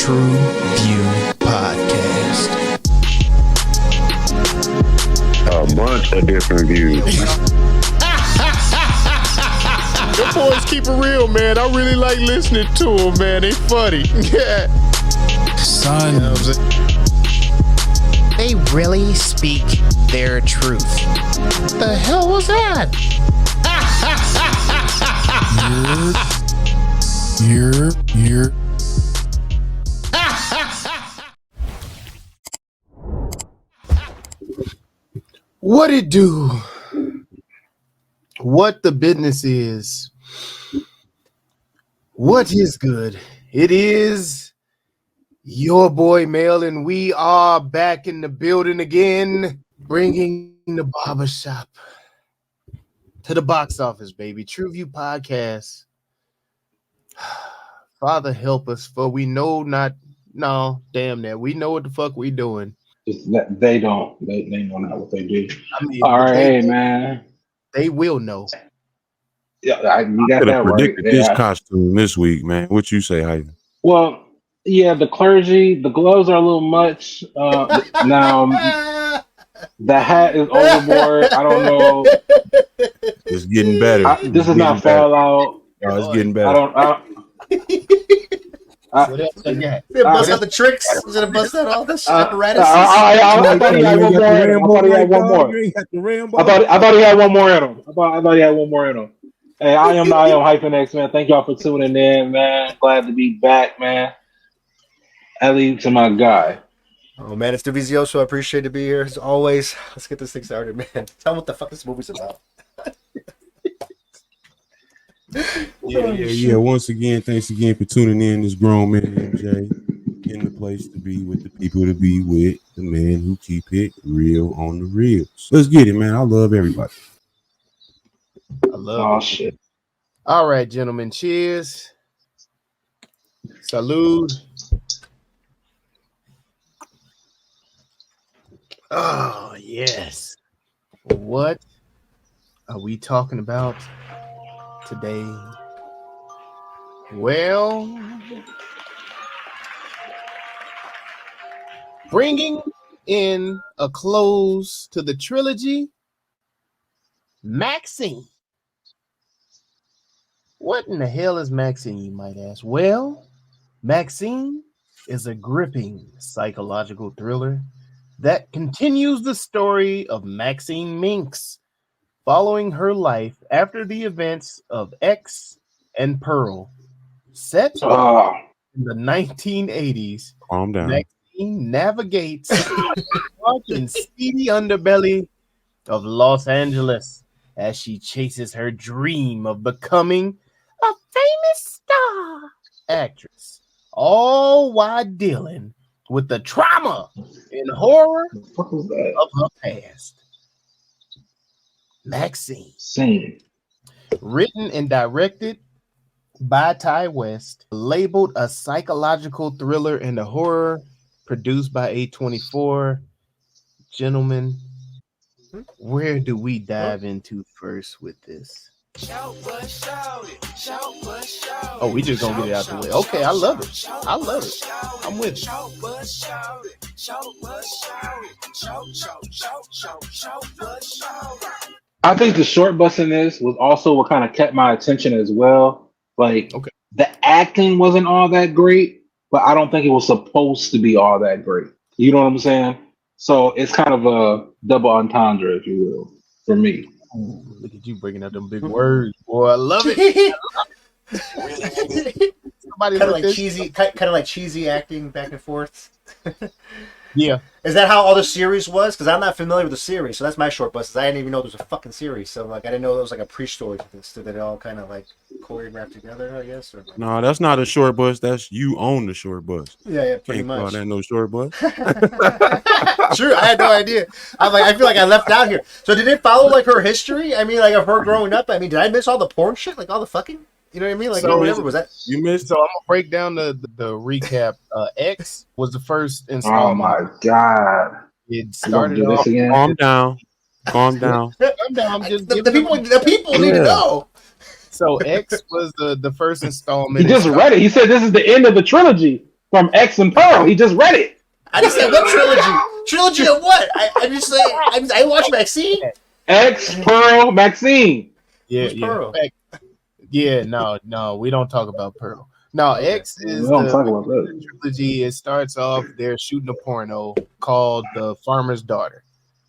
TruVue Podcast. A bunch of different views. The boys keep it real, man. I really like listening to them, man. They funny. Yeah. Son. You know what I'm saying? They really speak their truth. What the hell was that? You're. What it do? What the business is? What is good? It is your boy Mel, and we are back in the building again, bringing the barbershop to the box office, baby. TruVue Podcast. Father, help us, for we know not. No, damn that. We know what the fuck we doing. They don't. They know not what they do. I mean, all right, hey, man. They will know. Yeah, you got that right. This costume this week, man. What you say, Hyden? Well, yeah, the clergy, the gloves are a little much. Now, the hat is overboard. I don't know. It's getting better. This is not foul out. No, it's getting better. I don't. What else they got? Bust out the tricks. Is it bust out all this apparatus? I thought he had one more. I thought he had one more in him. I thought he had one more in him. Hey, I am Hyphen-X, man. Thank y'all for tuning in, man. Glad to be back, man. Ellie to my guy. Oh man, it's the VZO show. I appreciate to be here as always. Let's get this thing started, man. Tell them what the fuck this movie's about. Yeah. Once again, thanks again for tuning in. This grown man MJ in the place to be with the people to be with, the man who keep it real on the reels. Let's get it, man. I love everybody. I love it. Shit. All right, gentlemen. Cheers. Salud. Oh, yes. What are we talking about today? Well, bringing in a close to the trilogy, Maxine. What in the hell is Maxine, you might ask? Well, Maxine is a gripping psychological thriller that continues the story of Maxine Minx, following her life after the events of X and Pearl. Set in the 1980s, Calm down. Maxine navigates the dark and seedy underbelly of Los Angeles as she chases her dream of becoming a famous star actress, all while dealing with the trauma and horror of her past. Maxine. Written and directed by Ty West, labeled a psychological thriller and a horror, produced by A24. Gentlemen, where do we dive into first with this? Oh, we just gonna get it out the way. Okay, I love it. I'm with it. I think the short bus in this was also what kind of kept my attention as well. Like, okay, the acting wasn't all that great, but I don't think it was supposed to be all that great. You know what I'm saying? So it's kind of a double entendre, if you will, for me. Ooh, look at you bringing out them big words, boy. I love it. Kind of like cheesy acting back and forth. Yeah. Is that how all the series was? Because I'm not familiar with the series, so that's my short bus. I didn't even know there was a fucking series. So like, I didn't know there was like a pre-story to this. Did it all kind of like choreographed together? I guess. Or... No, that's not a short bus. That's you own the short bus. Yeah, pretty Can't much. call that no short bus. True, I had no idea. I'm like, I feel like I left out here. So did it follow like her history? I mean, like of her growing up. I mean, did I miss all the porn shit? Like all the fucking. You know what I mean? Like, so whatever was that? You missed. So I'm gonna break down the recap. X was the first installment. Oh my god! It started off. Calm down. I'm just the people need to know. So X was the first installment. He just read it. He said this is the end of the trilogy. from X and Pearl. He just read it. I just said what trilogy? Trilogy of what? I'm just saying. I watched Maxine. X, Pearl, Maxine. Yeah, Pearl? Yeah, no, we don't talk about Pearl. No, X is We don't talk about that. trilogy. It starts off they're shooting a porno called The Farmer's Daughter.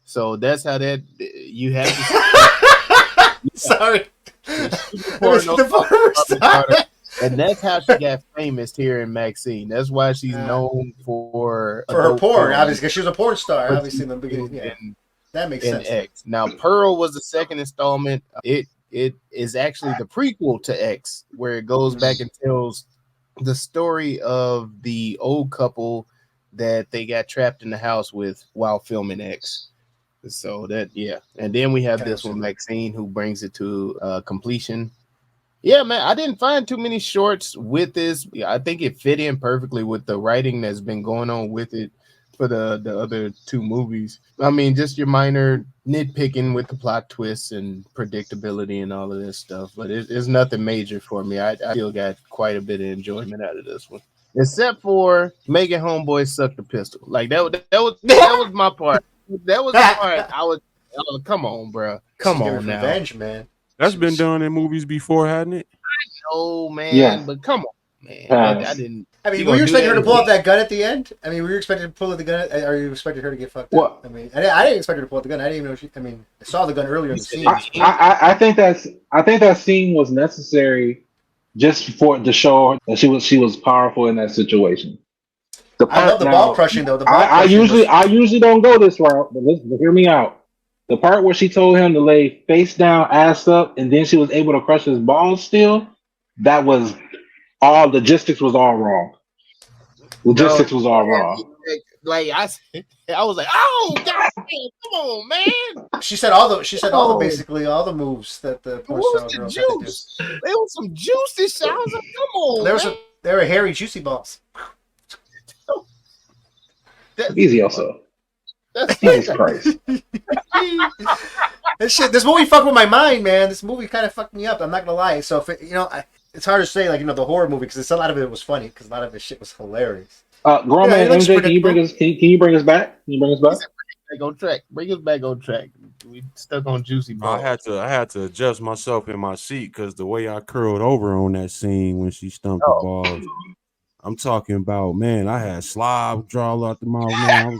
So that's how that you have to Sorry. porno The Farmer's Daughter. and that's how she got famous here in Maxine. That's why she's known for her adult porn, obviously, because she was a porn star, obviously, in the in- beginning. Yeah, in- that makes in sense. X. Now Pearl was the second installment. It is actually the prequel to X, where it goes back and tells the story of the old couple that they got trapped in the house with while filming X. So that and then we have this one, Maxine, who brings it to completion. Yeah, man, I didn't find too many shorts with this. I think it fit in perfectly with the writing that's been going on with it for the other two movies. I mean, just your minor nitpicking with the plot twists and predictability and all of this stuff, but it's nothing major for me. I still got quite a bit of enjoyment out of this one, except for making homeboy suck the pistol. Like that was my part. That was the part. I was come on, bro. Come on now. Revenge, man. That's been done in movies before, hadn't it? No, man. Yeah. But come on, man. I didn't. I mean, You were you gonna do expecting her to that pull again? out that gun at the end? I mean, were you expecting to pull out the gun? Or you expected her to get fucked What? up? I mean, I didn't expect her to pull out the gun. I didn't even know she. I mean, I saw the gun earlier in the scene. I think that scene was necessary just for to show that she was powerful in that situation. I love the ball crushing though. The ball I crushing usually don't go this route, but hear me out. The part where she told him to lay face down, ass up, and then she was able to crush his balls still, that was all logistics was all wrong. Logistics was all wrong. Like I was like, oh god, come on, man. She said all the basically all the moves that the porn What star was the girls had to do. juice? There was some juicy shit. I was like, come on, There were hairy, juicy balls. Easy also. Jesus Christ. This movie fucked with my mind, man. This movie kind of fucked me up. I'm not gonna lie. So if it's hard to say, like, the horror movie, because a lot of it was funny, because a lot of this shit was hilarious. Grown man MJ, can you bring us? Can you bring us back? Can you bring us back? Bring us back on track. We stuck on juicy balls. I had to adjust myself in my seat because the way I curled over on that scene when she stumped the balls. I'm talking about, man, I had slob draw out the mouth, man.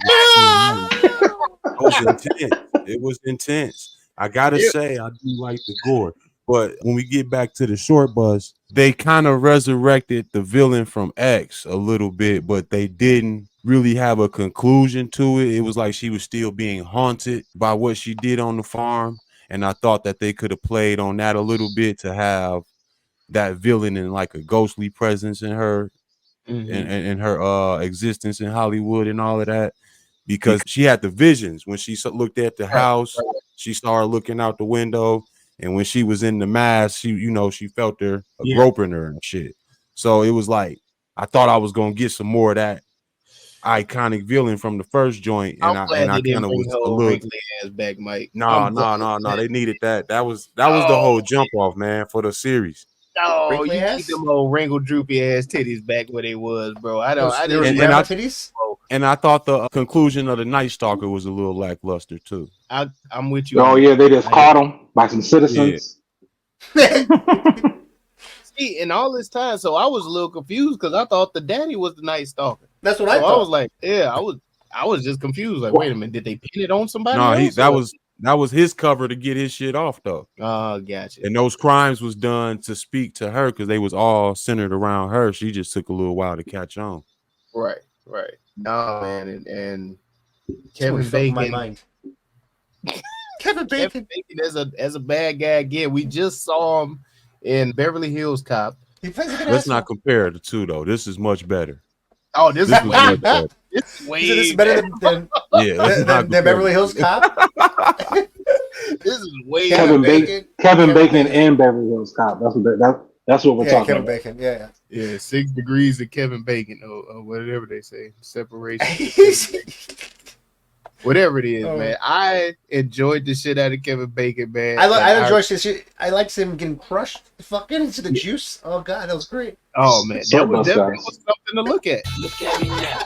It was intense. I gotta say, I do like the gore. But when we get back to the short bus, they kind of resurrected the villain from X a little bit, but they didn't really have a conclusion to it. It was like she was still being haunted by what she did on the farm. And I thought that they could have played on that a little bit to have that villain in like a ghostly presence in her. And her existence in Hollywood and all of that, because she had the visions when she looked at the house. She started looking out the window, and when she was in the mask, she felt her groping her and shit. So it was like I thought I was gonna get some more of that iconic villain from the first joint, and I kind of was a little ass back, Mike. No. They needed that. That was the whole jump off, man, for the series. Oh, you keep them old wrinkled, droopy ass titties back where they was, bro. I thought the conclusion of the Night Stalker was a little lackluster too. I'm with you. Oh yeah, they just caught him by some citizens. Yeah. See, in all this time, so I was a little confused because I thought the daddy was the Night Stalker. That's what I thought. I was like, I was just confused. Like, wait a minute, did they pin it on somebody? No, that was his cover to get his shit off though. Oh, gotcha. And those crimes was done to speak to her because they was all centered around her. She just took a little while to catch on. Right. No, man, and Kevin Bacon. My mind. Kevin Bacon as a bad guy again. We just saw him in Beverly Hills Cop. Let's not compare the two though. This is much better. Oh, this is much better. This is way this is better than Beverly Hills Cop. This is way Kevin Bacon and Beverly Hills Cop. That's what we're talking Kevin about. Bacon. Yeah. 6 degrees of Kevin Bacon or whatever they say. Separation. Whatever it is, Oh. man. I enjoyed the shit out of Kevin Bacon, man. I enjoyed this shit. I liked him getting crushed fucking into the juice. Oh god, that was great. Oh man, that Short was bus definitely guys. was something to look at. Look at me now.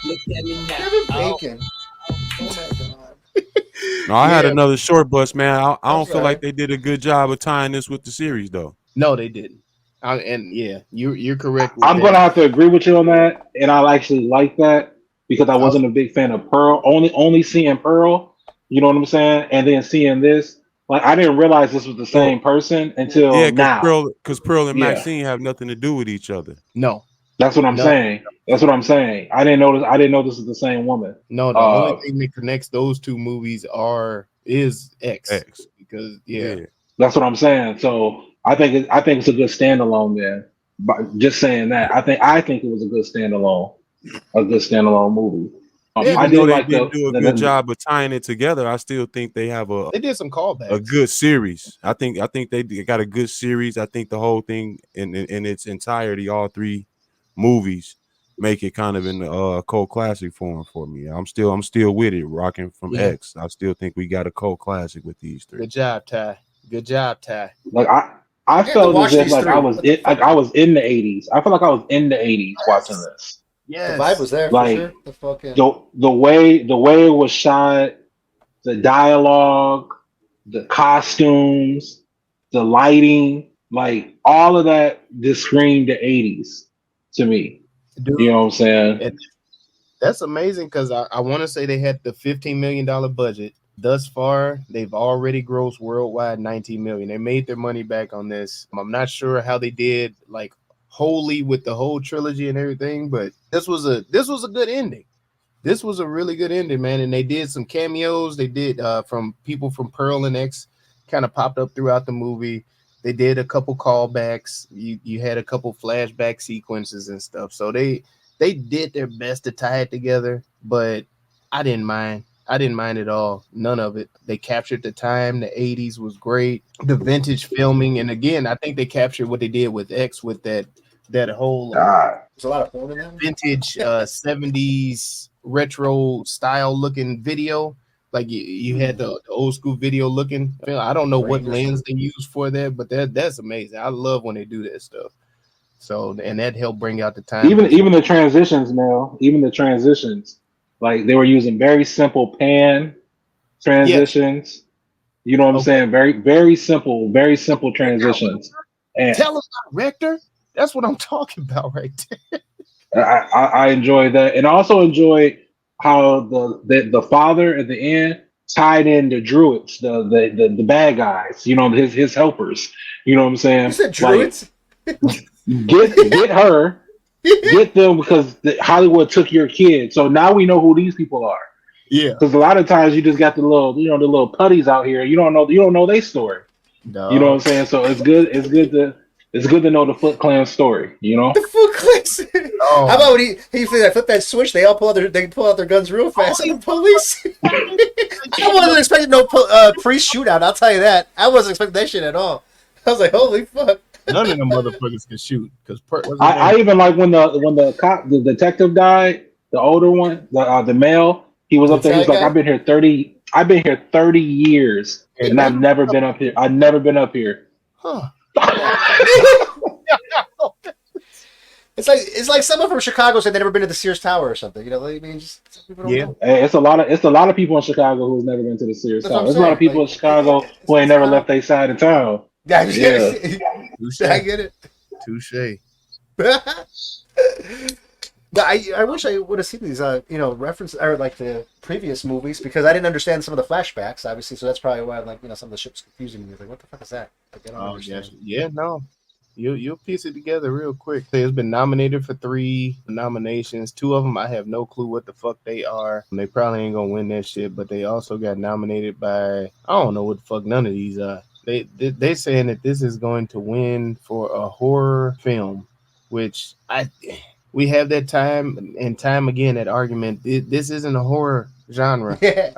Look at me now. Kevin Bacon. Oh my god. No, I had Yeah. another short bus, man. I don't feel sorry. like they did a good job of tying this with the series, though. No, they didn't. And yeah, you're correct. With I'm that. gonna have to agree with you on that, and I actually like that because I wasn't a big fan of Pearl. Only seeing Pearl, you know what I'm saying, and then seeing this, like I didn't realize this was the same person until Yeah, now. because Pearl and Yeah. Maxine have nothing to do with each other. No, That's what I'm No. saying. That's what I'm saying. I didn't know this is the same woman. no. The only thing that connects those two movies is X. X. Because yeah. That's what I'm saying. So I think it's a good standalone. Then, but just saying that, I think it was a good standalone movie. Even I though did they like didn't do a good job of tying it together, I still think they have They did some callbacks. a good series. I think they got a good series. I think the whole thing in its entirety, all three movies, make it kind of in the cult classic form for me. I'm still with it, rocking from Yeah. X. I still think we got a cult classic with these three. Good job, Ty. Good job, Ty. Like I have to felt watch as if these like three. I was in the 80s. I feel like I was in the 80s watching this. Yes. The vibe was there for Like, sure. The fucking The way it was shot, the dialogue, the costumes, the lighting, like all of that just screamed the 80s to me. Dude, You know what I'm saying? that's amazing because I want to say they had the $15 million budget. Thus far, they've already grossed worldwide $19 million. They made their money back on this. I'm not sure how they did like wholly with the whole trilogy and everything, but this was a good ending. This was a really good ending, man. And they did some cameos. They did from people from Pearl and X kind of popped up throughout the movie. They did a couple callbacks. You had a couple flashback sequences and stuff. So they did their best to tie it together, but I didn't mind. I didn't mind at all. None of it. They captured the time. The 80s was great. The vintage filming. And again, I think they captured what they did with X with that whole God. there's a lot of porn in that. vintage 70s retro style looking video. Like you had the old school video looking. I don't know what lens they use for that, but that's amazing. I love when they do that stuff. So, and that helped bring out the time. Even the transitions, Mel. Even the transitions, like they were using very simple pan transitions. You know what I'm saying? Very, very simple transitions. And Tell us, director. That's what I'm talking about right there. I enjoyed that, and I also enjoyed how the father at the end tied in the druids, the bad guys. You know, his helpers. You know what I'm saying? You said druids? Get her, get them because Hollywood took your kid. So now we know who these people are. Yeah, because a lot of times you just got the little putties out here. You don't know their story. No. You know what I'm saying? So it's good to know the Foot Clan story. You know. The Foot Clan. Oh. How about when he flip that switch? They all pull out their guns real fast. Like the police. I wasn't expecting no priest shootout. I'll tell you that. I wasn't expecting that shit at all. I was like, holy fuck. None of them motherfuckers can shoot because I even like when the detective died, the older one, the male. He was up there. He's like, I've been here 30 years, and I've never been up here. I've never been up here. Huh. It's like someone from Chicago said they've never been to the Sears Tower or something. You know, I mean, just some people don't know. Hey, it's a lot of people in Chicago who's never been to the Sears Tower. There's a lot of people in Chicago who ain't never left their side of town. Yeah. I get it. Touche. I wish I would have seen these, reference or like the previous movies because I didn't understand some of the flashbacks, obviously. So that's probably why, some of the shit's confusing me. Like, what the fuck is that? Like, I don't understand. Yeah, no. You'll piece it together real quick. It's been nominated for 3 nominations. 2 of them, I have no clue what the fuck they are. They probably ain't gonna win that shit, but they also got nominated by, I don't know what the fuck none of these are. They saying that this is going to win for a horror film, which we have that time and time again, that argument. This isn't a horror genre. They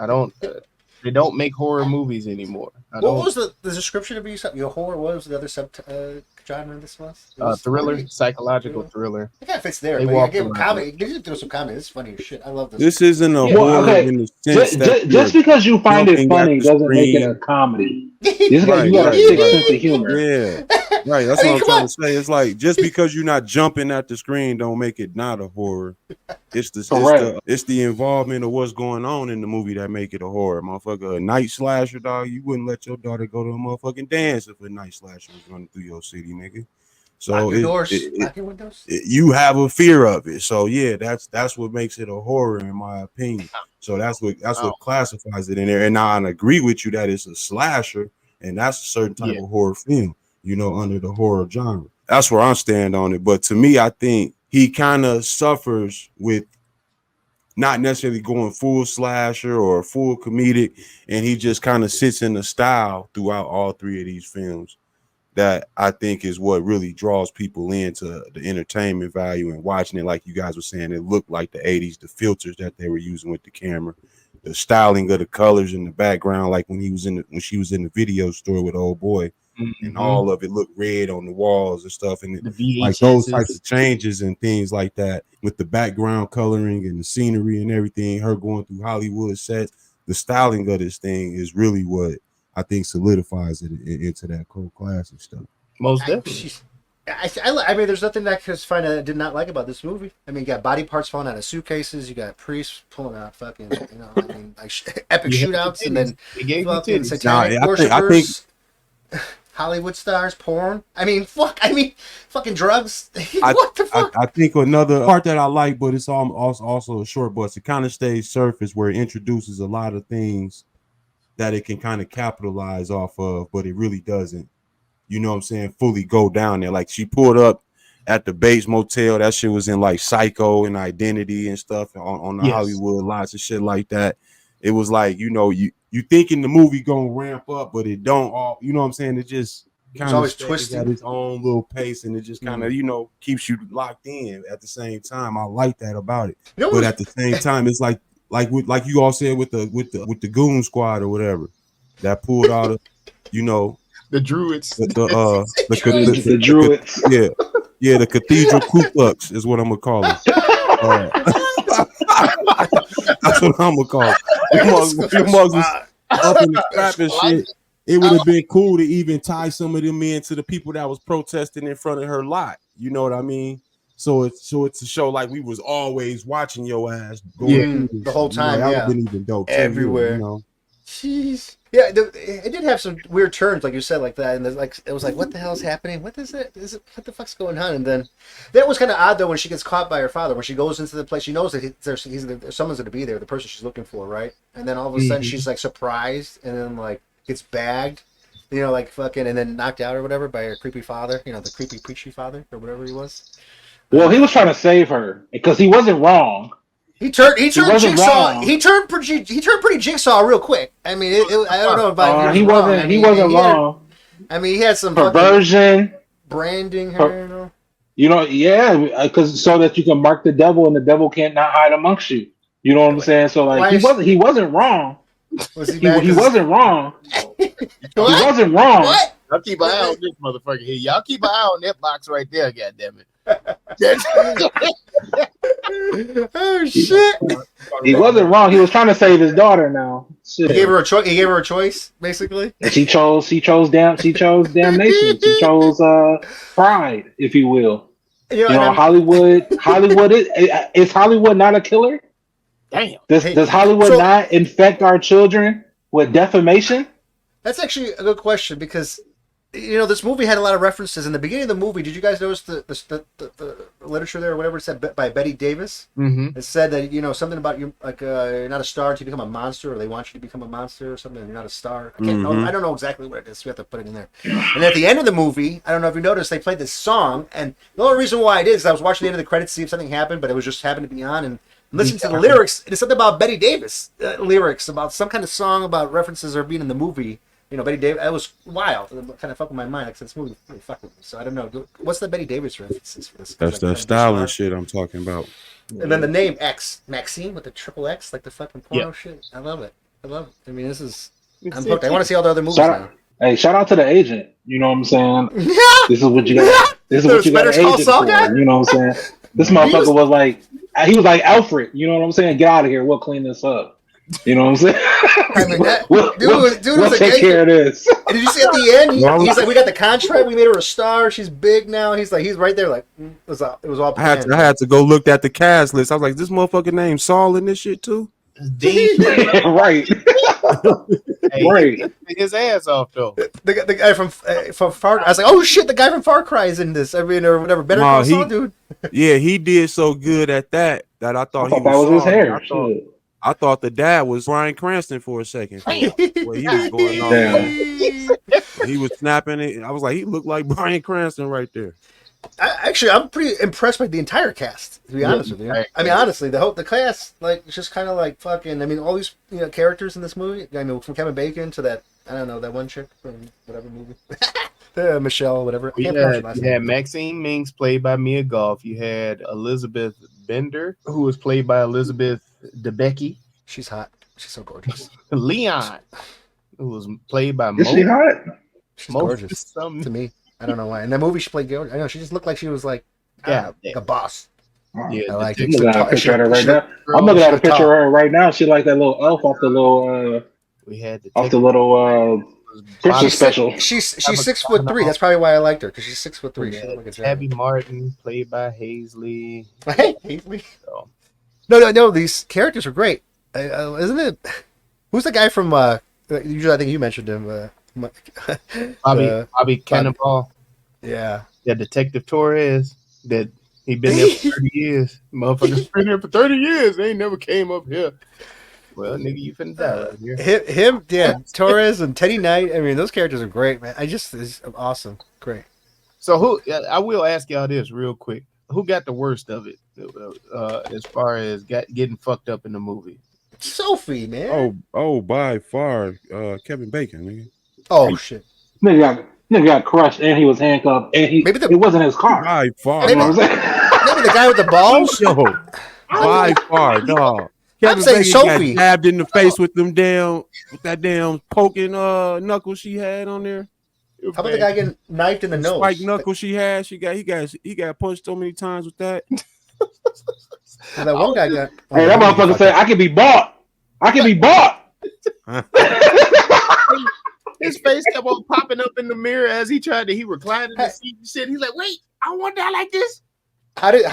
don't make horror movies anymore. What was the description of your horror? What was the other genre this was? It was Thriller, great. psychological thriller. It kind of fits there. They But I walked gave him around comedy. Give you through some comedy. It's funny as shit. I love this. This isn't a Yeah, horror okay. in the sense that Just because you find it jumping at funny the doesn't make it screen. a comedy. Right, You got a right, sick right. sense of humor. Yeah, right. That's I mean, what I'm come trying on. to say. It's like just because you're not jumping at the screen don't make it not a horror. Correct. It's the involvement of what's going on in the movie that make it a horror. Motherfucker, a night slasher, dog. You wouldn't let your daughter go to a motherfucking dance if a night slasher was running through your city, nigga. So Lock your doors. Lock your windows. you have a fear of it. So yeah, that's what makes it a horror in my opinion. So that's what classifies it in there. And I agree with you that it's a slasher, and that's a certain type of horror film, under the horror genre. That's where I stand on it. But to me, I think he kind of suffers with not necessarily going full slasher or full comedic, and he just kind of sits in the style throughout all three of these films. That I think is what really draws people into the entertainment value and watching it. Like you guys were saying, it looked like the 80s, the filters that they were using with the camera, the styling of the colors in the background, like when she was in the video store with old boy, and all of it looked red on the walls and stuff, and like those types of changes and things like that with the background coloring and the scenery and everything, her going through Hollywood sets, the styling of this thing is really what I think solidifies it into that cult classic stuff. Most definitely. I mean, there's nothing that I could find that I did not like about this movie. I mean, you got body parts falling out of suitcases. You got priests pulling out fucking, epic shootouts, and then fucking satanic worshipers, Hollywood stars, porn. Fucking drugs. What the fuck? I think another part that I like, but it's also a short bus. It kind of stays surface where it introduces a lot of things that it can kind of capitalize off of, but it really doesn't, fully go down there. Like she pulled up at the Bates Motel, that shit was in like Psycho and Identity and stuff on the Hollywood lots and shit like that. It was like, you thinking the movie gonna ramp up, but it don't all, it just kind of twisted at its own little pace, and it just kind of, keeps you locked in at the same time. I like that about it. But at the same time, it's like you all said with the Goon Squad or whatever that pulled out of, the Druids, the Druids, the Cathedral Ku Klux is what I'm gonna call it. That's what I'm gonna call it. Them mugs was up in the crap and shit. It would have been cool to even tie some of them in to the people that was protesting in front of her lot. You know what I mean? So it's a show like we was always watching your ass going the whole time. That would have been even dope everywhere. Jeez. Yeah, it did have some weird turns, like you said, like that, and it was like, what the hell is happening? What is it? What the fuck's going on? And then that was kind of odd though when she gets caught by her father. When she goes into the place, she knows that someone's going to be there, the person she's looking for, right? And then all of a sudden she's like surprised, and then like gets bagged, and then knocked out or whatever by her creepy father, the creepy preachy father or whatever he was. Well, he was trying to save her because he wasn't wrong. He turned Jigsaw. He turned pretty Jigsaw real quick. I mean, I don't know about he wasn't wrong. He had some perversion, branding her. Because so that you can mark the devil and the devil can't not hide amongst you. You know what I'm saying? So like he wasn't wrong. Was he wasn't wrong. He wasn't wrong. What? Y'all keep an eye on this motherfucker here. Y'all keep an eye on that box right there, goddammit. Oh shit! He wasn't wrong. He was trying to save his daughter. Now shit. He gave her a choice. He gave her a choice, basically. And she chose damnation. She chose pride, if you will. Hollywood. Is Hollywood not a killer? Damn. Does Hollywood not infect our children with defamation? That's actually a good question because this movie had a lot of references in the beginning of the movie. Did you guys notice the literature there or whatever it said by Betty Davis? Mm-hmm. It said that something about you like you're not a star until you become a monster, or they want you to become a monster or something. And you're not a star. I don't know exactly what it is. We have to put it in there. And at the end of the movie, I don't know if you noticed, they played this song, and the only reason why I did is I was watching the end of the credits to see if something happened, but it was just happened to be on and. Listening to the lyrics, it's something about Betty Davis lyrics about some kind of song about references are being in the movie. Betty Davis. It was wild. It kind of fucked with my mind because this movie really fucked with me. So I don't know. What's the Betty Davis references for this? That's that styling shit I'm talking about. And then the name X, Maxine with the triple X, like the fucking porno shit. I love it. I mean, this is. I'm hooked. I want to see all the other movies now. Hey, shout out to the agent. You know what I'm saying? Yeah. This is what you got. This is what you got an Better Call agent Saul for. guy? You know what I'm saying? This motherfucker was like, he was like Alfred. You know what I'm saying? Get out of here. We'll clean this up. You know what I'm saying? I mean, that, we'll was take care of this. And did you see at the end? He's like, we got the contract. We made her a star. She's big now. He's right there. Like it was all planned. I had to go look at the cast list. I was like, this motherfucker named Saul in this shit too. Right. Hey, Right. his ass off though. The guy from Far Cry. I was like, oh shit, the guy from Far Cry is in this. I mean, or whatever. Better Call Saul, dude. Yeah, he did so good at that I thought that was his hair. I thought the dad was Bryan Cranston for a second. Well, he was going on. Damn. He was snapping it. I was like, he looked like Bryan Cranston right there. I'm pretty impressed by the entire cast. To be honest with you, I mean, honestly, the cast, like, it's just kind of like fucking. I mean, all these characters in this movie. I mean, from Kevin Bacon to that, I don't know, that one chick from whatever movie, Michelle, whatever. You had Maxine Minks played by Mia Goth. You had Elizabeth Bender, who was played by Elizabeth Debicki. She's hot. She's so gorgeous. Leon, who was played by Is she hot? She's gorgeous to me. I don't know why. In that movie, she played good. I know she just looked like she was like, like a boss. Yeah, I like it. I'm looking at a picture of her right now. I'm looking at a picture of her right now. She like that little elf off the little. We had off the little Christmas special. She's 6'3". That's probably why I liked her, because she's 6'3". Yeah, like Tabby Martin, played by Hazley. Hazley. So. No. These characters are great, isn't it? Who's the guy from? Usually, I think you mentioned him. Bobby Cannonball. Yeah, Detective Torres. That he been there for 30 years. Motherfucker's been there for 30 years. They ain't never came up here. Well, nigga, you finna die right here. Him, yeah, Torres and Teddy Knight. I mean, those characters are great, man. It's awesome, great. So I will ask y'all this real quick. Who got the worst of it as far as getting fucked up in the movie? Sophie, man. Oh, by far, Kevin Bacon, nigga. Oh shit. Nigga got crushed and he was handcuffed and it wasn't his car. By far. Maybe the guy with the balls? By far, dog. I'm saying Sophie got stabbed in the face with that damn poking knuckle she had on there. How about the guy getting knifed in the nose? Spike knuckle she had. He got punched so many times with that. And that one guy got. Hey, that motherfucker said, "I can be bought. I can be bought." His face kept on popping up in the mirror as he reclined in the seat and shit. He's like, "Wait, I want to die like this." How did?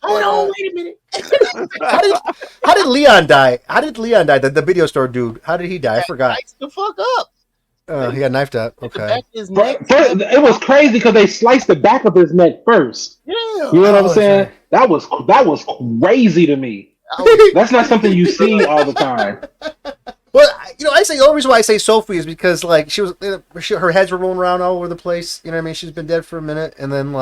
Hold on, wait a minute. How did Leon die? How did Leon die? The video store dude. How did he die? I forgot. The fuck up. He got knifed up. Okay. First, it was crazy because they sliced the back of his neck first. Yeah. You know what I'm saying? That was crazy to me. That's not something you see all the time. Well, I say the only reason why I say Sophie is because like her heads were rolling around all over the place. You know what I mean? She's been dead for a minute, and then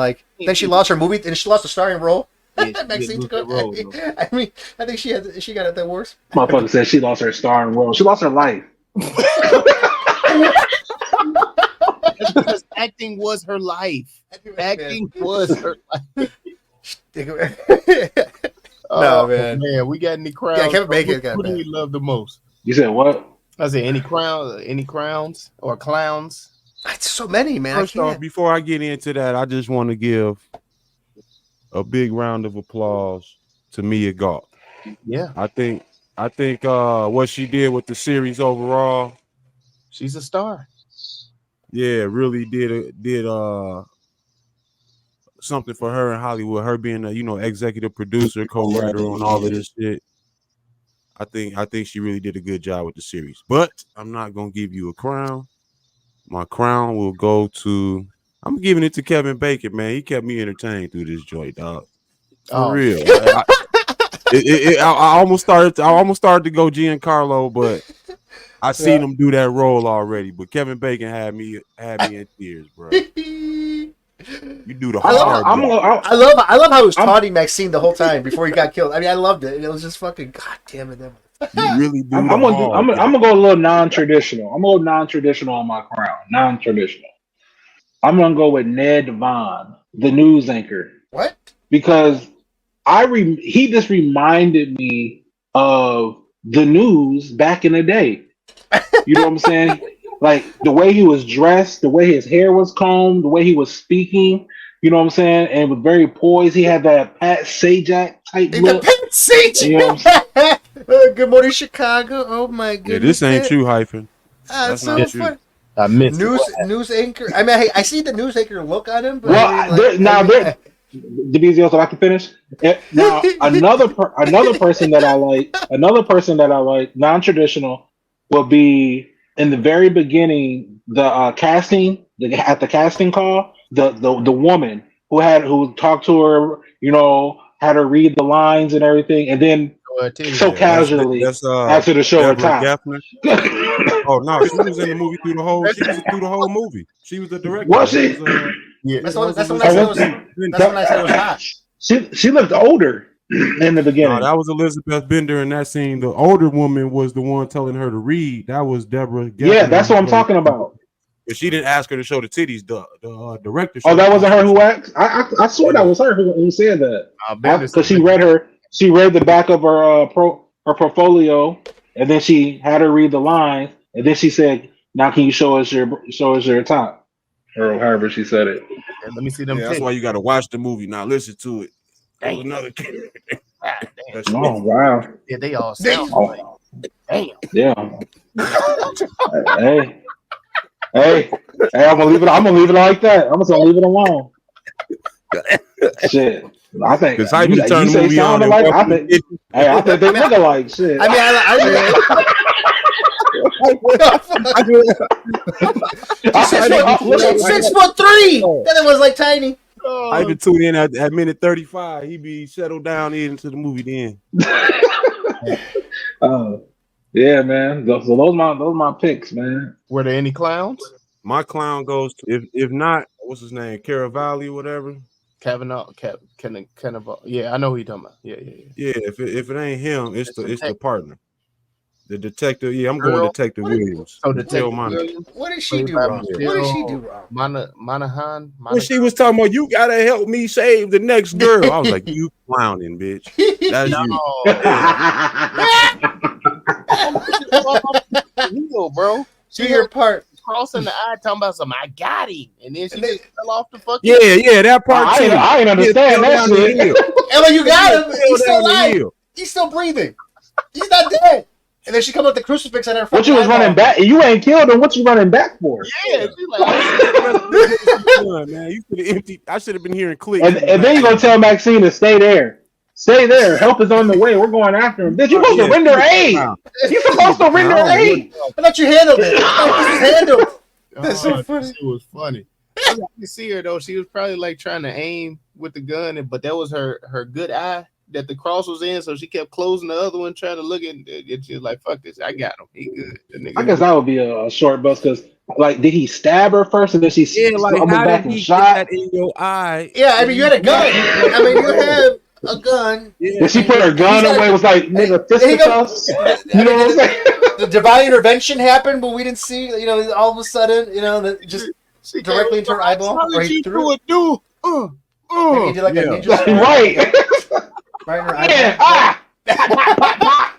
then she lost her movie, and she lost a starring role. Maxine took it. I mean, I think she got it that worse. Motherfucker said she lost her starring role. She lost her life. Because acting was her life. Acting was her life. No, man. Man, we got any crowns? Yeah, Kevin Bacon got who do we love the most? You said what? I said any crowns or clowns? It's so many, man. First off, before I get into that, I just want to give a big round of applause to Mia Goth. Yeah, I think what she did with the series overall, she's a star. Yeah, really did something for her in Hollywood. Her being a executive producer, co-writer on all of this shit. I think she really did a good job with the series. But I'm not gonna give you a crown. My crown will go to. I'm giving it to Kevin Bacon, man. He kept me entertained through this joint, dog. For real. I almost started to go Giancarlo, but I seen him do that role already. But Kevin Bacon had me in tears, bro. You do the hard. I love how he was taunting Maxine the whole time before he got killed. I mean, I loved it. It was just fucking god damn it. You really do. I'm gonna go a little non-traditional. I'm gonna go non-traditional on my crown. Non-traditional. I'm gonna go with Ned Vaughn, the news anchor. What? Because he just reminded me of the news back in the day. You know what I'm saying? like the way he was dressed, the way his hair was combed, the way he was speaking. You know what I'm saying? And it was very poised. He had that Pat Sajak type look. The Pat Sajak. You know what I'm Good Morning Chicago. Oh my goodness. Yeah, this ain't you, hyphen. That's so not fun. you. I missed News anchor. I mean, I see the news anchor look on him, but DeBizio, so I can finish. Now another person that I like, non-traditional, would be in the very beginning, the casting, at the casting call, the woman who talked to her, you know, had her read the lines and everything, and then casually after the show her top. Oh no, she was in the movie through the whole movie. She was the director. Was she? That's when I said it was hot. She looked older in the beginning. No, that was Elizabeth Bender in that scene. The older woman was the one telling her to read. That was Deborah. Yeah, that's what I'm talking about. But she didn't ask her to show the titties. The director. Oh, that wasn't her who asked. I swear that was her who said that. Because she read the back of her portfolio, and then she had her read the lines, and then she said, "Now can you show us your top?" Or however she said it. And let me see them. Yeah, that's why you got to watch the movie. Now listen to it. Damn. Another. Oh wow. Yeah, they all sound like. Damn. Yeah. Hey, I'm gonna leave it like that. I'm just gonna leave it alone. Shit. I think because you turn the movie on. Like, I think they look alike. Shit. I mean, Six foot 3. Then it was like tiny. I even tuned in at minute 35. He be settled down into the movie then. Yeah, man. Those my picks, man. Were there any clowns? My clown goes to, if not, what's his name? Caravalli or whatever. Kavanaugh, Kavanaugh. Yeah, I know who you're talking about. Yeah. Yeah, if it ain't him, it's the partner. The detective, I'm going Detective Williams. So Detective Williams. What did she do wrong? Monahan. When she was talking about, you gotta help me save the next girl, I was like, you clowning, bitch. That's you, bro. Do your part. Crossing the eye, talking about some. I got him, and then she just fell off the fucking. Yeah, that part. I ain't understand that shit. Ella, you got him. He's still alive. He's still breathing. He's not dead. And then she come with the crucifix on her. What you was running back? You ain't killed him. What you running back for? Yeah, she like, man, you could have emptied. I should have been hearing clicks. And then you gonna tell Maxine to stay there. Stay there. Help is on the way. We're going after him. Bitch, you supposed to render aid. You supposed to render aid. I thought you handled it. That's so funny. She was funny. I could see her though. She was probably like trying to aim with the gun, but that was her good eye that the cross was in, so she kept closing the other one, trying to look at it. She was like, "Fuck this, I got him. He good." I guess that would be a short bus because, like, did he stab her first, and then she back and shot that in your eye? Yeah, I mean, you had a gun. I mean, you have a gun. Yeah. Did she put her gun away? It was like, nigga, fisticuffs. You know what I'm saying? The divine intervention happened, but we didn't see. You know, all of a sudden, you know, just she directly into her eyeball. Or he threw it. He did like a ninja star. Right. Right in her eyeball.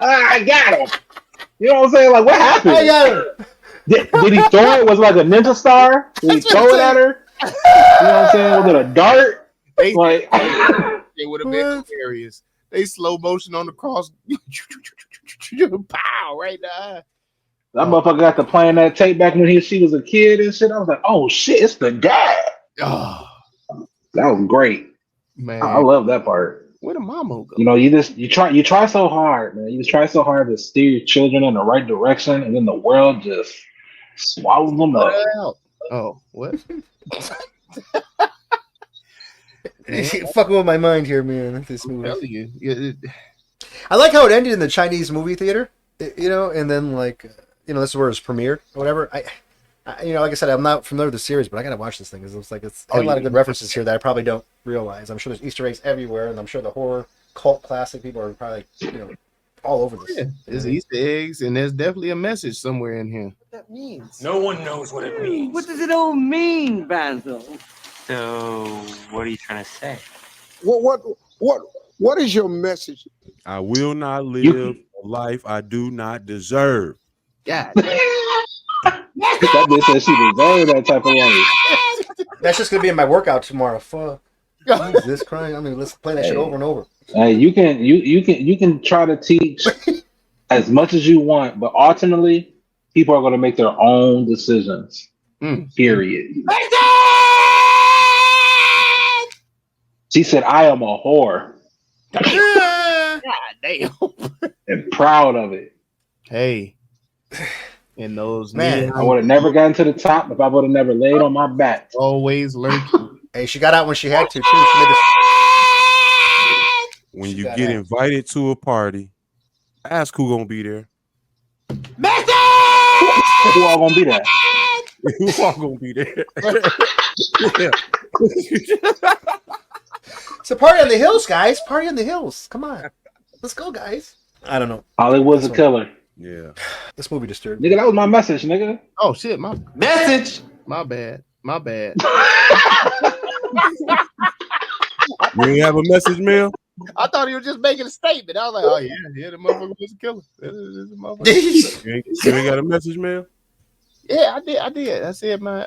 I got him. You know what I'm saying? Like, what happened? I got him. Did he throw it? Was it like a ninja star? Did he throw it at her? You know what I'm saying? Was it a dart? Like, it would have been hilarious. They slow motion on the cross. Pow! Right in the eye. That motherfucker got to playing that tape back when she was a kid and shit. I was like, oh shit, it's the dad. Oh, that was great, man. I love that part. Where the mama go? You know, you try so hard, man. You try so hard to steer your children in the right direction, and then the world just swallows them up. Oh, what? Fucking with my mind here, man. This movie. I'm telling you. I like how it ended in the Chinese movie theater, you know, and then like, you know, this is where it was premiered or whatever. I you know, like I said, I'm not familiar with the series, but I gotta watch this thing because it looks like it's a lot of good references here that I probably don't realize. I'm sure there's Easter eggs everywhere, and I'm sure the horror cult classic people are probably, you know, all over this. Yeah, there's Easter eggs, and there's definitely a message somewhere in here. What that means? No one knows what it means. What does it all mean, Basil? So, what are you trying to say? What is your message? I will not live a life I do not deserve. God. That bitch said she deserved that type of life. That's just gonna be in my workout tomorrow. Fuck. Is this crying? I mean, let's play that shit over and over. You can try to teach as much as you want, but ultimately, people are going to make their own decisions. Period. She said, "I am a whore." God damn. And proud of it. Hey. And those Man, I would have never gotten to the top if I would have never laid on my back. Always lurking. Hey, she got out when she had to, too. She made this... When you get invited to a party, ask who gonna be there. Who all gonna be there? Who all gonna be there? Yeah. It's a party on the hills, guys. Party on the hills. Come on. Let's go, guys. I don't know. Hollywood's a killer. Yeah. This movie disturbed me. Nigga, that was my message, nigga. Oh, shit. My Message. My bad. My bad. You ain't have a message, Mel? I thought he was just making a statement. I was like, oh, yeah, the motherfucker was a killer. This motherfucker. You ain't got a message, Mel? Yeah, I did. I said, man,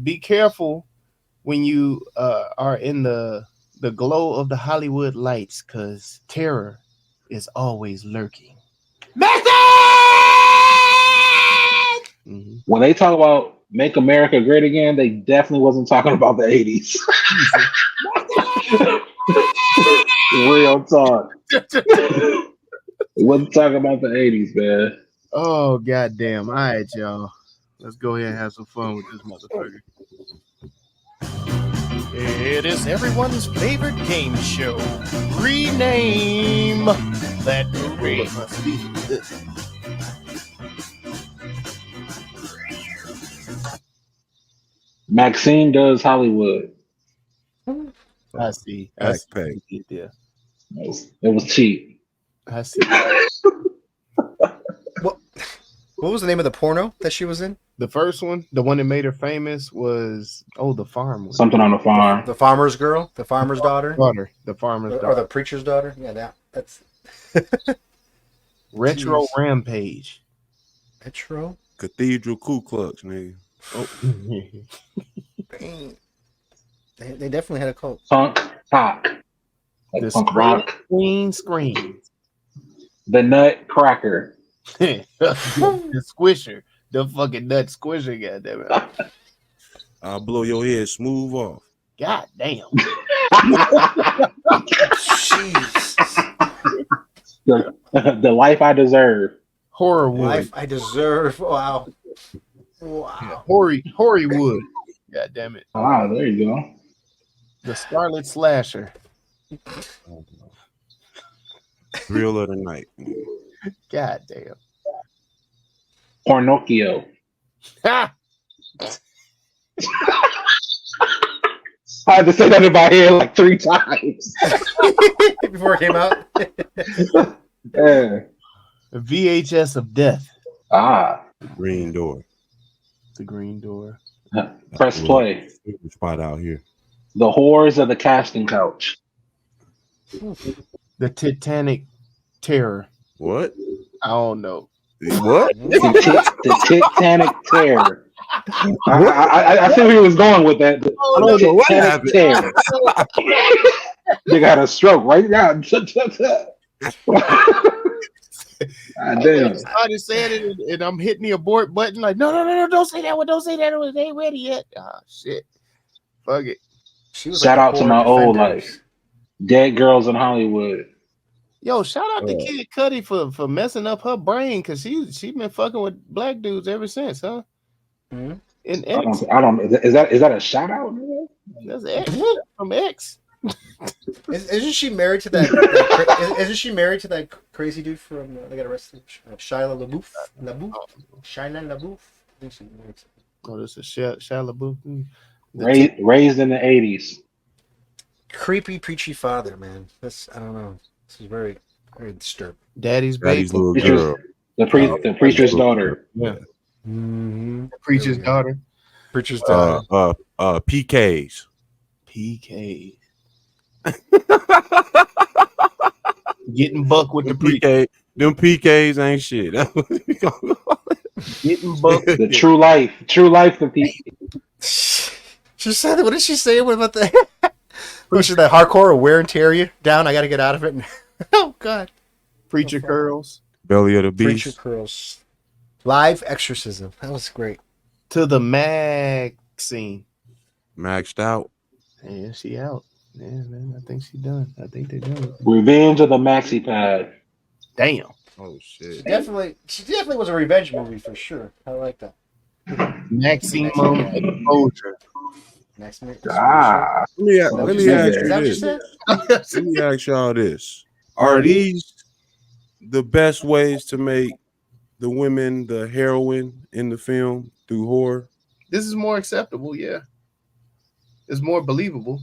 be careful when you are in the glow of the Hollywood lights, because terror is always lurking. Mm-hmm. When they talk about make America great again, they definitely wasn't talking about the 80s. Real talk. Wasn't talking about the 80s, man. Oh, goddamn. All right, y'all. Let's go ahead and have some fun with this motherfucker. It is everyone's favorite game show. Rename that movie. Maxine does Hollywood. I see. Backpack. Yeah. It was cheap. I see. What was the name of the porno that she was in? The first one, the one that made her famous, was the farm one. Something on the farm. The farmer's girl, the farmer's daughter, the farmer's daughter, or the preacher's daughter. Yeah, that's Retro Jeez. Rampage. Retro Cathedral Ku Klux, nigga. Oh. They definitely had a cult. Punk rock. The punk rock. Screen. The Nutcracker. The Squisher. The fucking nut squisher, goddammit. I'll blow your head smooth off. God damn. Jeez. The Life I Deserve. Horror Wood. Life I Deserve. Wow. Yeah, Hoary Wood. God damn it. Ah, there you go. The Scarlet Slasher. Thrill of the night. God damn. Pornocchio. Ha! I had to say that in my head like 3 times. Before it came out. Yeah. The VHS of Death. Ah. Green Door. The Green Door. Press play. Spot out here. The Whores of the Casting Couch. The Titanic Terror. What? I don't know. What? The Titanic Terror. I see where he was going with that. The Titanic Terror. They got a stroke right now. God damn. I started saying it, and I'm hitting the abort button like, no, don't say that one. Don't say that one. They ain't ready yet. Ah, shit. Fuck it. Shout out to my old life. Dead Girls in Hollywood. Yo, shout out to Kid Cudi for messing up her brain, because she been fucking with black dudes ever since, huh? Mm-hmm. And I don't. Is that a shout out? That's X from X. Isn't she married to that? Isn't she married to that crazy dude from? They got arrested. Shia LaBeouf. Shia LaBeouf. I think she's married to. Oh, this is Shia LaBeouf. Raised in the 80s. Creepy, preachy father, man. I don't know. This is very, very disturbing. Daddy's baby. Little girl. The preacher's daughter. Yeah. Mm-hmm. The preacher's daughter. Preacher's daughter. PKs. PK. Getting buck with the PK. Them PKs ain't shit. Getting bucked. The true life of people. She said, what did she say? What about the pushing that hardcore or wear and tear you down? I got to get out of it. Oh, God. Preacher curls. Belly of the Preacher beast. curls. Live exorcism. That was great. To the Maxine. Maxed out. Yeah, she out. Yeah, man. I think she done. I think they done. Revenge of the Maxi Pad. Damn. Oh shit. She definitely was a revenge movie for sure. I like that. Maxxximum Exposure. Maxine. Ah. Let me ask Is you that what you this. said? Let me ask y'all this. Are these the best ways to make the women the heroine in the film through horror? This is more acceptable, yeah. It's more believable.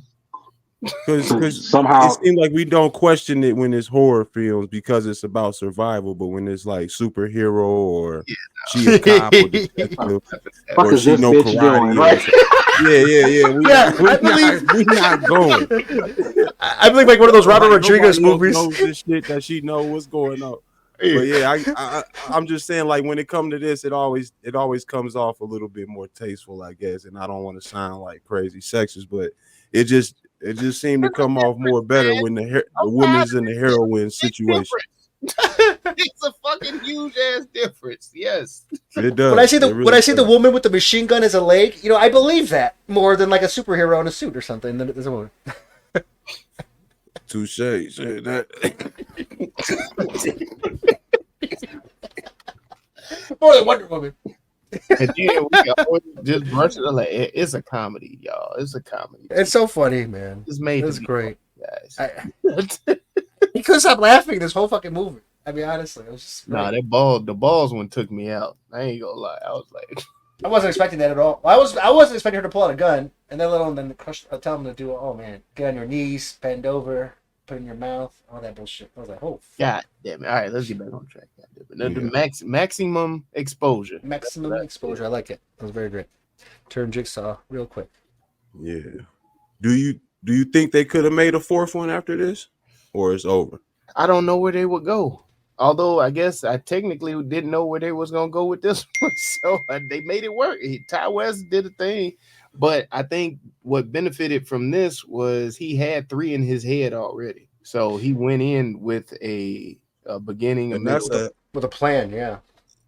Because Somehow it seems like we don't question it when it's horror films because it's about survival, but when it's like superhero or she a cop or detective fuck or is she this know bitch karate doing, or right? something. We not going. I believe like one of those Robert Like, Rodriguez nobody movies. knows this shit that she know what's going on. But yeah, I'm just saying, like when it comes to this, it always comes off a little bit more tasteful, I guess. And I don't want to sound like crazy sexist, but it just seemed to come off more better when the woman's in the heroine situation. It's a fucking huge ass difference. Yes. It does. When I see the It really the woman with the machine gun as a leg, I believe that more than like a superhero in a suit or something. Than there's a woman. Touche. Say that. More than Wonder Woman. And then we always just brush it like it's a comedy, y'all. It's a comedy. It's so funny, man. It's made. It's to be great, guys. He couldn't stop laughing this whole fucking movie. I mean, honestly, it was just great. Nah, the balls one took me out. I ain't gonna lie. I was like, I wasn't expecting that at all. I wasn't expecting her to pull out a gun and then tell him to do. Oh man, get on your knees, bend over, put it in your mouth, all that bullshit. I was like, oh, fuck. God damn it! All right, let's get back on track. God damn it. The maximum exposure. Maximum exposure. I like it. It was very great. Turn Jigsaw real quick. Yeah. Do you think they could have made a fourth one after this, or it's over? I don't know where they would go. Although I guess I technically didn't know where they was gonna go with this one, so they made it work. Ty West did a thing, but I think what benefited from this was he had 3 in his head already, so he went in with a beginning, And that's with a plan. Yeah,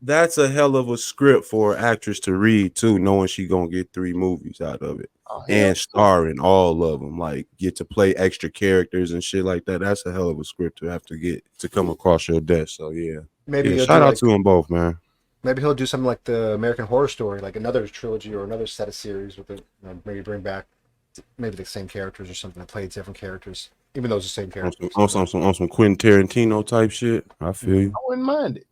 that's a hell of a script for an actress to read too, knowing she gonna get 3 movies out of it. And starring all of them, like get to play extra characters and shit like that. That's a hell of a script to have to get to come across your desk. So yeah, maybe shout out to them both, man. Maybe he'll do something like the American Horror Story, like another trilogy or another set of series with it. Maybe bring back maybe the same characters or something that play different characters, even though it's the same characters. On some Quentin Tarantino type shit. I feel you. I wouldn't mind it.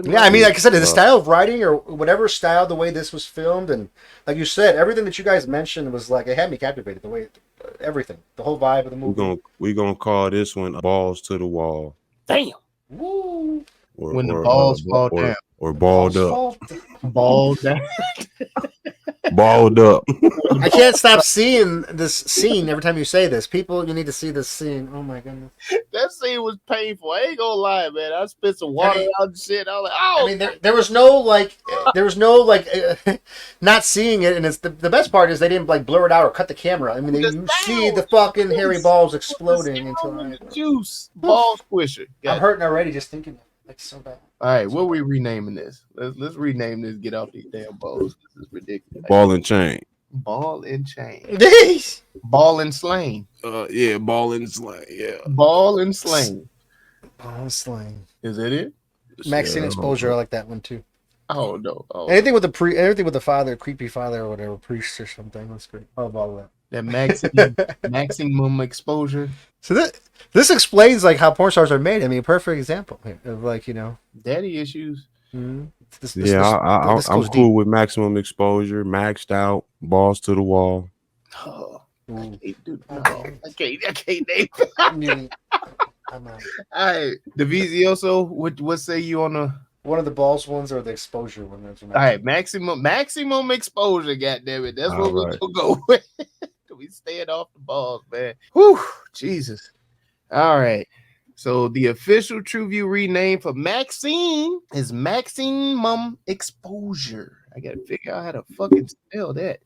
Yeah, I mean, like I said, the style of writing or whatever style, the way this was filmed, and like you said, everything that you guys mentioned was like it had me captivated. The way everything, the whole vibe of the movie. We're gonna call this one Balls to the Wall. Damn. Woo. When the balls fall down. Or balled up. Balled down. Balled up. I can't stop seeing this scene every time you say this. People, you need to see this scene. Oh my goodness. That scene was painful. I ain't gonna lie, man. I spit some water out and shit. I was like, oh. I mean, there was no not seeing it, and it's the best part is they didn't like blur it out or cut the camera. I mean, you see the fucking hairy balls exploding into juice ball squisher. I'm hurting already just thinking. Like so bad. All right, what are we renaming this? Let's rename this. Get off these damn balls. This is ridiculous. Ball and chain. Ball and chain. Jeez. Ball and slain. Yeah, ball and slain. Yeah. Ball and slain. Ball and slain. Is that it? Maxine Exposure. I like that one too. Oh no. Oh. Anything with the father, creepy father or whatever, priest or something. That's great. I love all of that. That maximum exposure. So this explains like how porn stars are made. I mean, a perfect example of like daddy issues. Mm-hmm. I'm cool with maximum exposure, maxed out, balls to the wall. Oh, I can't do that. I can't name. All right, the Vizioso. What say you on the? One of the balls ones or the exposure one? All right, maximum exposure. Goddamn it, that's what we're gonna go with. We staying off the balls, man. Whew, Jesus. All right. So the official TruVue rename for Maxxine is Maxxxinumum Exposure. I gotta figure out how to fucking spell that.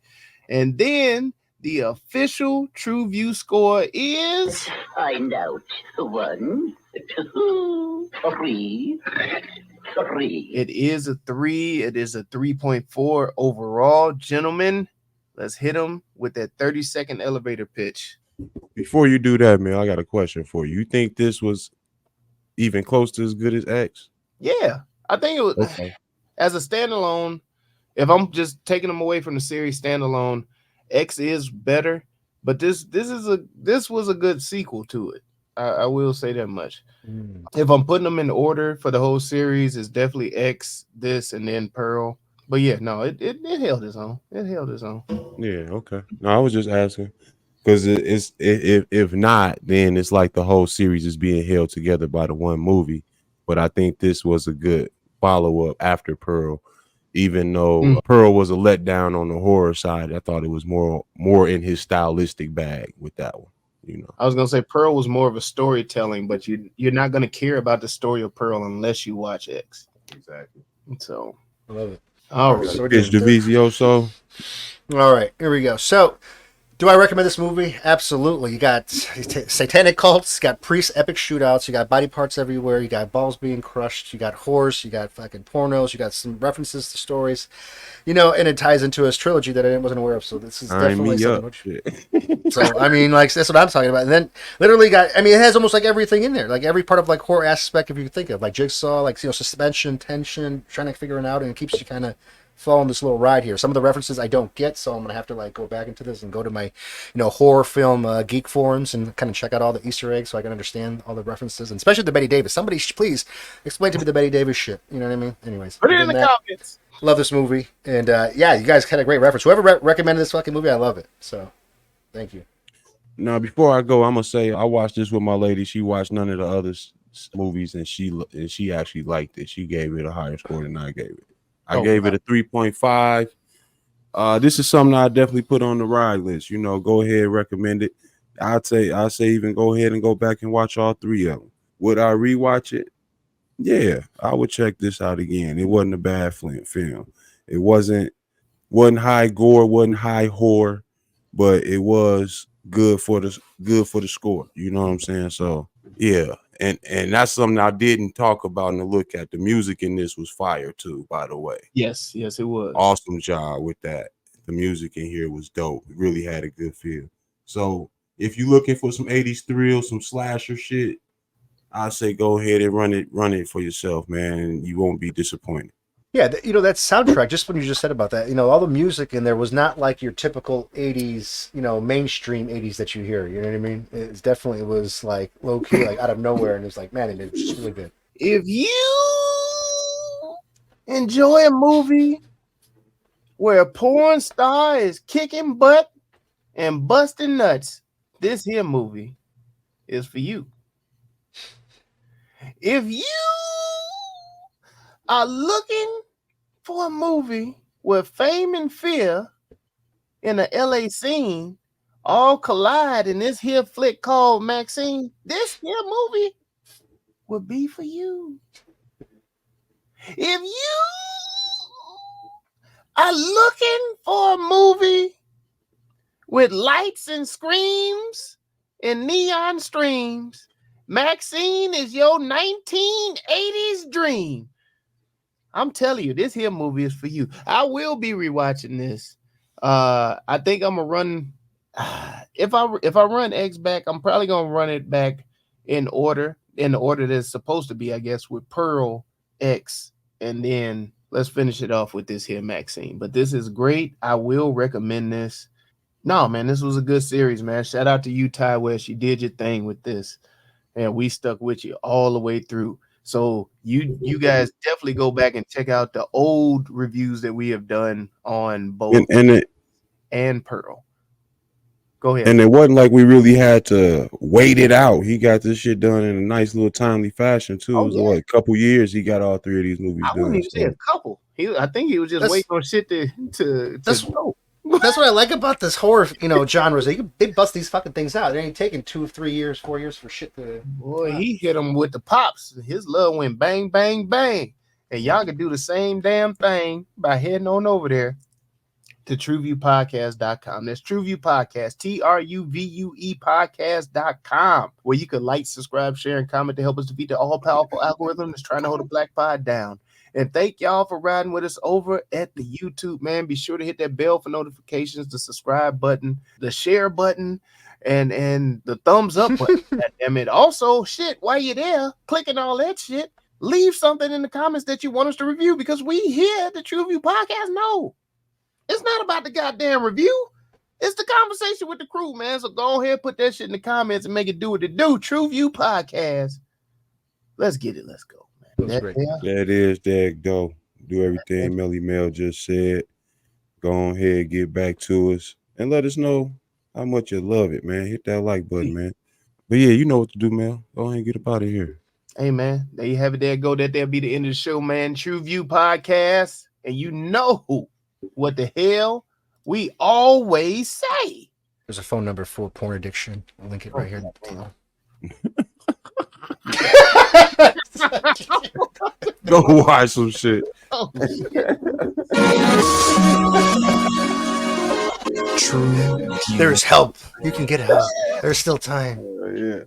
And then the official TruVue score is Find out. 1, 2, 3. it is a 3. It is a 3.4 overall. Gentlemen, let's hit them with that 30-second elevator pitch. Before you do that, man, I got a question for you. You think this was even close to as good as X? Yeah, I think it was. Okay. As a standalone, if I'm just taking them away from the series standalone, X is better, but this was a good sequel to it. I will say that much. If I'm putting them in order for the whole series, it's definitely X, this, and then Pearl. But yeah, no, it held its own. It held its own. Yeah, okay. No, I was just asking. Because if not, then it's like the whole series is being held together by the one movie. But I think this was a good follow-up after Pearl. Even though Pearl was a letdown on the horror side, I thought it was more in his stylistic bag with that one. You know, I was gonna say Pearl was more of a storytelling, but you're not gonna care about the story of Pearl unless you watch X. Exactly. So I love it. All right, So it's Divisioso. All right, here we go. So, do I recommend this movie? Absolutely. You got satanic cults, you got priests, epic shootouts, you got body parts everywhere, you got balls being crushed, you got horrors, you got fucking pornos, you got some references to stories, you know, and it ties into a trilogy that I wasn't aware of. So this is definitely something. So I mean, like that's what I'm talking about. And then literally it has almost like everything in there, like every part of like horror aspect if you think of, like Jigsaw, like suspension, tension, trying to figure it out, and it keeps you kind of following this little ride here. Some of the references I don't get, so I'm gonna have to like go back into this and go to my horror film geek forums and kind of check out all the Easter eggs so I can understand all the references, and especially the Betty Davis. Somebody please explain to me the Betty Davis shit. You know what I mean? Anyways, put it in the comments. Love this movie, and yeah, you guys had a great reference. Whoever recommended this fucking movie, I love it. So thank you. Now before I go, I'm gonna say I watched this with my lady. She watched none of the other movies, and she actually liked it. She gave it a higher score than I gave it. I gave it a 3.5. This is something I definitely put on the ride list. You know, go ahead, recommend it. I'd say even go ahead and go back and watch all 3 of them. Would I rewatch it? Yeah, I would check this out again. It wasn't a bad film. It wasn't high gore, wasn't high horror, but it was good for the score. You know what I'm saying? So yeah. And that's something I didn't talk about in the look at. The music in this was fire too, by the way. Yes, it was. Awesome job with that. The music in here was dope. It really had a good feel. So if you're looking for some 80s thrill, some slasher shit, I say go ahead and run it for yourself, man, and you won't be disappointed. Yeah, that soundtrack, just when you just said about that, all the music in there was not like your typical 80s, mainstream 80s that you hear, you know what I mean? It was like low-key, like out of nowhere, and it was like, man, it was just really good. If you enjoy a movie where a porn star is kicking butt and busting nuts, this here movie is for you. If you are looking for a movie where fame and fear in the LA scene all collide in this here flick called Maxine, this here movie would be for you. If you are looking for a movie with lights and screams and neon streams, Maxine is your 1980s dream. I'm telling you, this here movie is for you. I will be rewatching this. I think I'm gonna run. If I run X back, I'm probably gonna run it back in the order that it's supposed to be, I guess, with Pearl, X, and then let's finish it off with this here Maxine. But this is great. I will recommend this. No, man, this was a good series, man. Shout out to you, Ty West. You did your thing with this, and we stuck with you all the way through. So you guys definitely go back and check out the old reviews that we have done on both and Pearl. Go ahead. And it wasn't like we really had to wait it out. He got this shit done in a nice little timely fashion too. It was a couple years he got all 3 of these movies done. I wouldn't even say a couple. I think he was just waiting on shit to go. That's what I like about this horror, genres. They bust these fucking things out. It ain't taking 2 or 3 years, 4 years for shit to. Boy, he hit him with the pops. His love went bang, bang, bang. And y'all can do the same damn thing by heading on over there to TruVuePodcast.com. That's TruVue Podcast, TruVue Podcast.com, where you can like, subscribe, share, and comment to help us defeat the all-powerful algorithm that's trying to hold the black pod down. And thank y'all for riding with us over at the YouTube, man. Be sure to hit that bell for notifications, the subscribe button, the share button, and the thumbs up button. Damn it. Also, shit, while you're there, clicking all that shit, leave something in the comments that you want us to review, because we here at the TruVue Podcast know it's not about the goddamn review. It's the conversation with the crew, man. So go ahead, put that shit in the comments and make it do what it do. TruVue Podcast. Let's get it. Let's go. That is that go. Do everything Melly Mel just said. Go ahead, get back to us, and let us know how much you love it, man. Hit that like button, man. But yeah, you know what to do, Mel. Go ahead and get up out of here. Hey, man, there you have it. There go. That'll be the end of the show, man. TruVue Podcast, and you know what the hell we always say. There's a phone number for porn addiction. I'll link it right here. Go watch some shit. True. There's help. You can get help. There's still time. Yeah.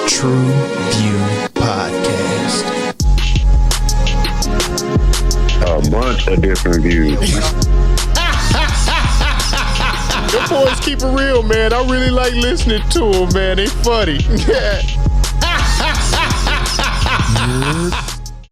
TruVue Podcast. A bunch of different views. Your boys keep it real, man. I really like listening to them, man. They funny. You're